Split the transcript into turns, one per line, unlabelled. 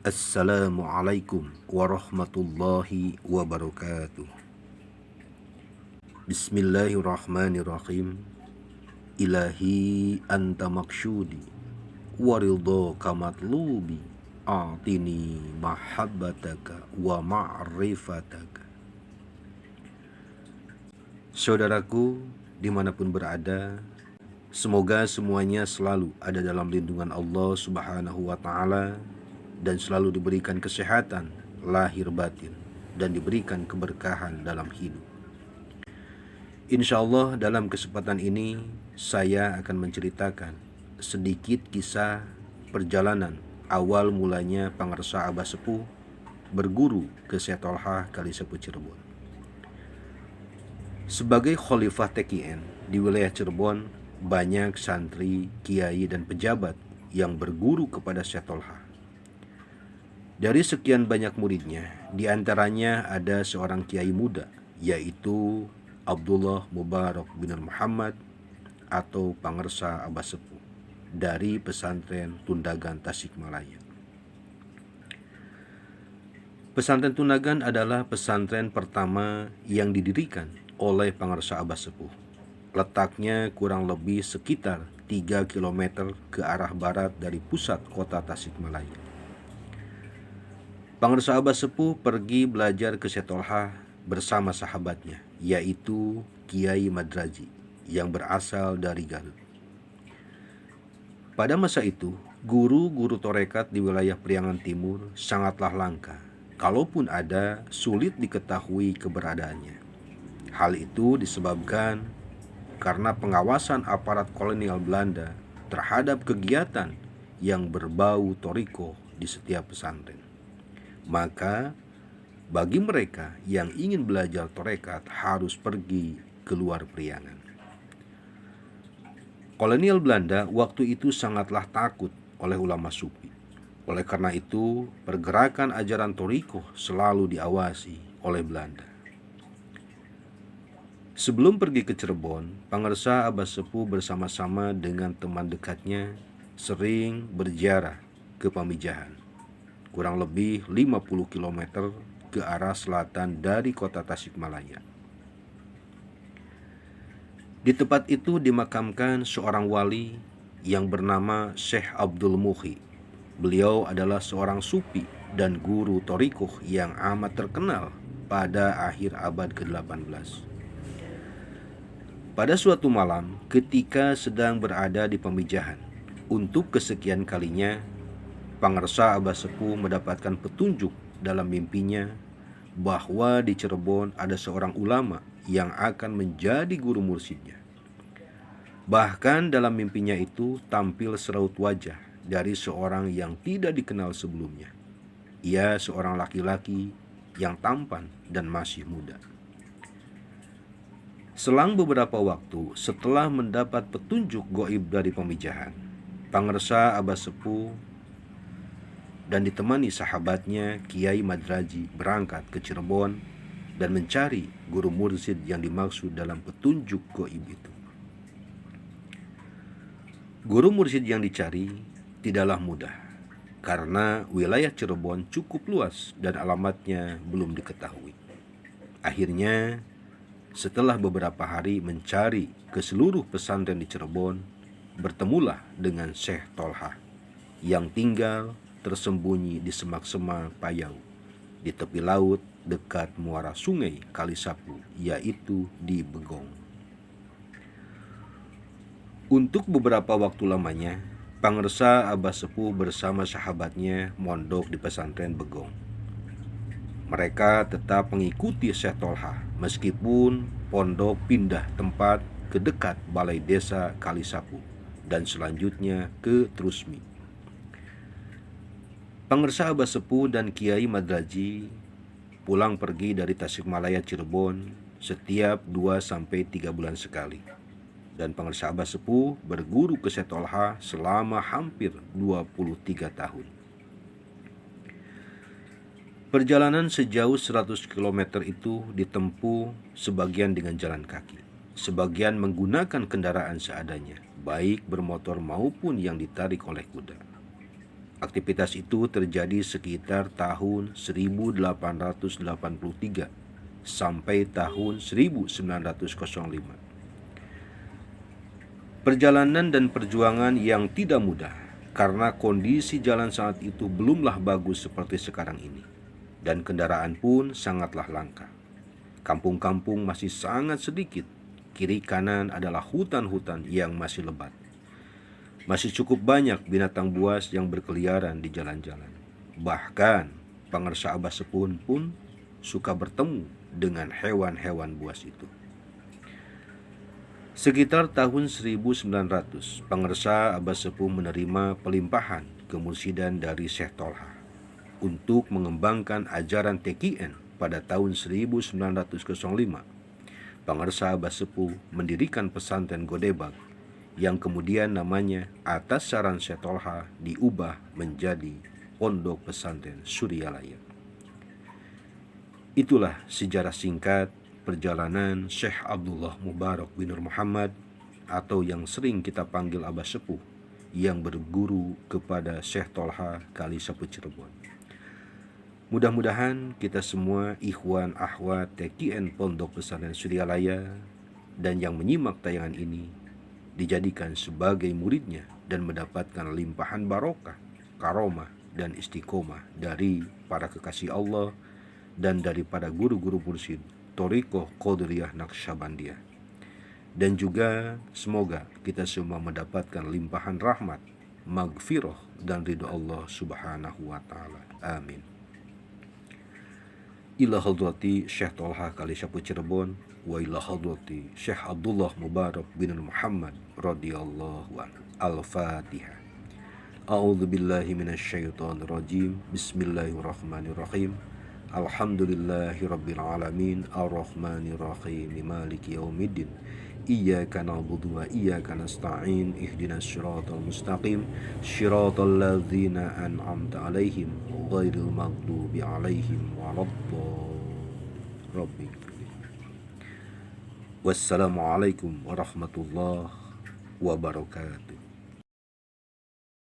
Assalamualaikum warahmatullahi wabarakatuh. Bismillahirrahmanirrahim. Ilahi anta maksudi waridhaka matlubi a'tini mahabbataka wa ma'rifataka. Saudaraku dimanapun berada, semoga semuanya selalu ada dalam lindungan Allah Subhanahu wa ta'ala dan selalu diberikan kesehatan lahir batin dan diberikan keberkahan dalam hidup. Insya Allah dalam kesempatan ini saya akan menceritakan sedikit kisah perjalanan awal mulanya Pangarsa Abah Sepuh berguru ke Syekh Tolhah Kalisepuh Cirebon. Sebagai Khalifah TKN di wilayah Cirebon, banyak santri, kiai, dan pejabat yang berguru kepada Syekh Tolhah. Dari sekian banyak muridnya, di antaranya ada seorang kiai muda, yaitu Abdullah Mubarak bin Muhammad atau Pangarsa Abah Sepuh dari pesantren Tundagan Tasikmalaya. Pesantren Tundagan adalah pesantren pertama yang didirikan oleh Pangarsa Abah Sepuh. Letaknya kurang lebih sekitar 3 km ke arah barat dari pusat kota Tasikmalaya. Pangarsa Abah Sepuh pergi belajar ke Syekh Tolhah bersama sahabatnya, yaitu Kiai Madraji yang berasal dari Garut. Pada masa itu, guru-guru torekat di wilayah Priangan Timur sangatlah langka. Kalaupun ada, sulit diketahui keberadaannya. Hal itu disebabkan karena pengawasan aparat kolonial Belanda terhadap kegiatan yang berbau toriko di setiap pesantren. Maka bagi mereka yang ingin belajar torekat harus pergi keluar Priangan. Kolonial Belanda waktu itu sangatlah takut oleh ulama sufi. Oleh karena itu, pergerakan ajaran toriko selalu diawasi oleh Belanda. Sebelum pergi ke Cirebon, Pangarsa Abah Sepuh bersama-sama dengan teman dekatnya sering berziarah ke Pamijahan, kurang lebih 50 km ke arah selatan dari kota Tasikmalaya. Di tempat itu dimakamkan seorang wali yang bernama Syekh Abdul Muhi. Beliau adalah seorang sufi dan guru torikoh yang amat terkenal pada akhir abad ke-18. Pada suatu malam, ketika sedang berada di Pamijahan, untuk kesekian kalinya, Pangarsa Abah Sepuh mendapatkan petunjuk dalam mimpinya bahwa di Cirebon ada seorang ulama yang akan menjadi guru mursyidnya. Bahkan dalam mimpinya itu tampil seraut wajah dari seorang yang tidak dikenal sebelumnya. Ia seorang laki-laki yang tampan dan masih muda. Selang beberapa waktu setelah mendapat petunjuk gaib dari Pamijahan, Pangarsa Abah Sepuh dan ditemani sahabatnya Kiai Madraji berangkat ke Cirebon dan mencari guru mursyid yang dimaksud dalam petunjuk gaib itu. Guru mursyid yang dicari tidaklah mudah karena wilayah Cirebon cukup luas dan alamatnya belum diketahui. Akhirnya, setelah beberapa hari mencari ke seluruh pesantren di Cirebon, bertemulah dengan Syekh Tolhah yang tinggal tersembunyi di semak-semak payau di tepi laut dekat muara sungai Kalisapu, yaitu di Begong. Untuk beberapa waktu lamanya, Pangarsa Abah Sepuh bersama sahabatnya mondok di pesantren Begong. Mereka tetap mengikuti Syekh Tolhah meskipun pondok pindah tempat ke dekat balai desa Kalisapu dan selanjutnya ke Trusmi. Pangarsa Abah Sepuh dan Kiai Madraji pulang pergi dari Tasikmalaya Cirebon setiap 2-3 bulan sekali. Dan Pangarsa Abah Sepuh berguru ke Syekh Tolhah selama hampir 23 tahun. Perjalanan sejauh 100 km itu ditempuh sebagian dengan jalan kaki, sebagian menggunakan kendaraan seadanya, baik bermotor maupun yang ditarik oleh kuda. Aktivitas itu terjadi sekitar tahun 1883 sampai tahun 1905. Perjalanan dan perjuangan yang tidak mudah karena kondisi jalan saat itu belumlah bagus seperti sekarang ini, dan kendaraan pun sangatlah langka. Kampung-kampung masih sangat sedikit, kiri kanan adalah hutan-hutan yang masih lebat. Masih cukup banyak binatang buas yang berkeliaran di jalan-jalan. Bahkan Pangersa Abah Sepuh pun suka bertemu dengan hewan-hewan buas itu. Sekitar tahun 1900, Pangersa Abah Sepuh menerima pelimpahan kemursidan dari Syekh Tolha untuk mengembangkan ajaran TKN. Pada tahun 1905, Pangersa Abah Sepuh mendirikan pesantren Godebag yang kemudian namanya atas saran Syekh Tolha diubah menjadi Pondok Pesantren Suryalaya. Itulah sejarah singkat perjalanan Syekh Abdullah Mubarak bin Nur Muhammad, atau yang sering kita panggil Abah Sepuh, yang berguru kepada Syekh Tolha Kalisapu Cirebon. Mudah-mudahan kita semua ikhwan akhwat TKN Pondok Pesantren Suryalaya dan yang menyimak tayangan ini dijadikan sebagai muridnya dan mendapatkan limpahan barokah, karomah, dan istiqomah dari para kekasih Allah dan daripada guru-guru mursyid Thariqah Qadiriyah Naqsyabandiyah. Dan juga semoga kita semua mendapatkan limpahan rahmat, maghfirah, dan ridho Allah Subhanahu wa Ta'ala. Amin. Ila hadrati Syekh Tolha Kalisapu Cirebon wa ila hadrati Syekh Abdullah Mubarak bin Muhammad radhiyallahu anhu. Al-Fatihah. A'udzu billahi minasyaitonir rajim. Bismillahirrahmanirrahim. Alhamdulillahi rabbil alamin arrahmanir rahim maliki yaumiddin. Iyyaka na'budu wa iyyaka nasta'in ihdinas siratal mustaqim siratal ladzina an'amta 'alaihim ghairil maghdubi 'alaihim waladdallin. Wassalamualaikum warahmatullahi wabarakatuh.